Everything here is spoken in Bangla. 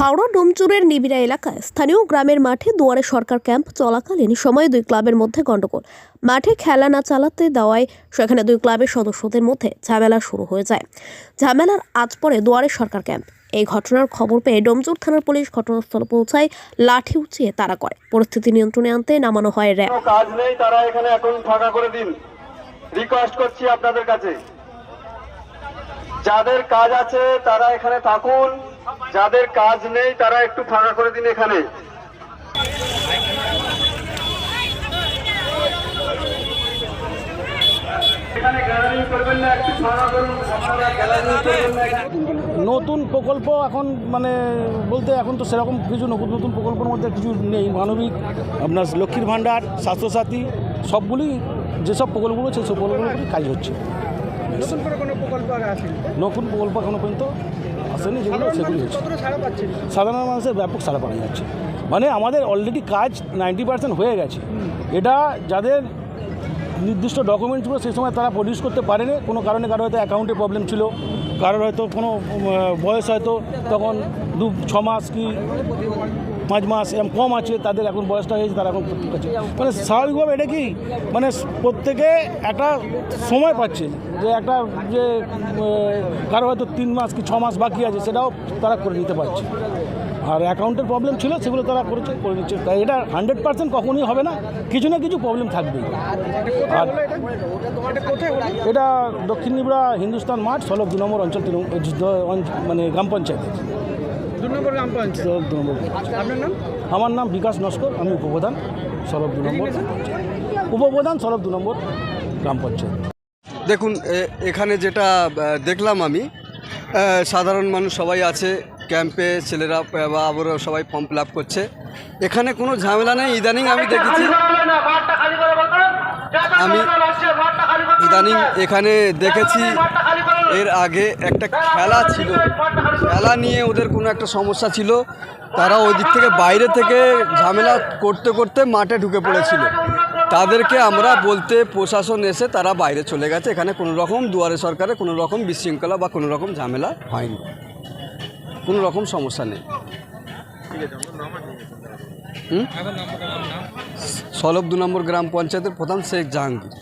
হাওড়া ডোমচুরের নিবিড়া এলাকায় স্থানীয় গ্রামের মাঠে দুয়ারে সরকার ক্যাম্প চলাকালীন সময়ে দুই ক্লাবের মধ্যে গন্ডগোল। মাঠে খেলা না চালাতে দেওয়ায় সেখানে দুই ক্লাবের সদস্যদের মধ্যে ঝামেলা শুরু হয়ে যায়। ঝামেলার আজ পরে দুয়ারে সরকার ক্যাম্প। এই ঘটনার খবর পেয়ে ডোমচুর থানার পুলিশ ঘটনাস্থলে পৌঁছায়, লাঠি উঁচিয়ে তাড়া করে। পরিস্থিতি নিয়ন্ত্রণে আনতে নামানো হয় র্যাব। কাজ নেই, তারা এখানে এখন ফাঁকা করে দিন। রিকোয়েস্ট করছি আপনাদের কাছে, যাদের কাজ আছে তারা এখানে থাকুন, যাদের কাজ নেই তারা একটু ফাঁকা করে দিন এখানে। নতুন প্রকল্প এখন মানে বলতে এখন তো সেরকম কিছু নতুন প্রকল্পের মধ্যে কিছু নেই। মানবিক, আপনার লক্ষ্মীর ভাণ্ডার, স্বাস্থ্যসাথী, সবগুলি যেসব প্রকল্পগুলো সেই সব প্রকল্পগুলি কাজ হচ্ছে। নতুন প্রকল্প এখনো পর্যন্ত আসেনি, যেগুলো সেগুলি হচ্ছে। সাধারণ মানুষের ব্যাপক সাড়া পাওয়া যাচ্ছে। মানে আমাদের অলরেডি কাজ 90% হয়ে গেছে। এটা যাদের নির্দিষ্ট ডকুমেন্টসগুলো সেই সময় তারা প্রডিউস করতে পারেনি কোনো কারণে, কারো হয়তো অ্যাকাউন্টে প্রবলেম ছিল, কারোর হয়তো কোনো বয়স হয়তো তখন 6 মাস কি 5 মাস এরকম কম আছে, তাদের এখন বয়সটা হয়েছে, তারা এখন আছে। মানে স্বাভাবিকভাবে এটা কি মানে প্রত্যেকে একটা সময় পাচ্ছে যে একটা যে কারো হয়তো 3 মাস কি 6 মাস বাকি আছে, সেটাও তারা করে নিতে পারছে। আর অ্যাকাউন্টের প্রবলেম ছিল, সেগুলো তারা করে নিচ্ছে। তাই এটা 100% কখনোই হবে না, কিছু না কিছু প্রবলেম থাকবেই। আর এটা দক্ষিণ নিবিড়া হিন্দুস্তান মাঠ, সলভ 2 নম্বর অঞ্চল, মানে গ্রাম পঞ্চায়েত। 2 নম্বর গ্রাম পঞ্চায়েত। আপনার নাম? আমার নাম বিকাশ নস্কর, আমি উপপ্রধান সলভ 2 নম্বর উপপ্রধান সলভ 2 নম্বর গ্রাম পঞ্চায়েত। দেখুন, এখানে যেটা দেখলাম আমি, সাধারণ মানুষ সবাই আছে ক্যাম্পে, ছেলেরা বা আবারও সবাই ফর্ম ফিল আপ করছে। এখানে কোনো ঝামেলা নেই। ইদানিং আমি দেখেছি, এখানে দেখেছি এর আগে একটা খেলা ছিল, খেলা নিয়ে ওদের কোনো একটা সমস্যা ছিল। তারা ওই দিক থেকে বাইরে থেকে ঝামেলা করতে করতে মাঠে ঢুকে পড়েছিল। তাদেরকে আমরা বলতে প্রশাসন এসে তারা বাইরে চলে গেছে। এখানে কোনো রকম দুয়ারে সরকারে কোনো রকম বিশৃঙ্খলা বা কোনো রকম ঝামেলা হয়নি, কোনো রকম সমস্যা নেই। সলভ 2 নম্বর গ্রাম পঞ্চায়েতের প্রধান শেখ জাহাঙ্গীর।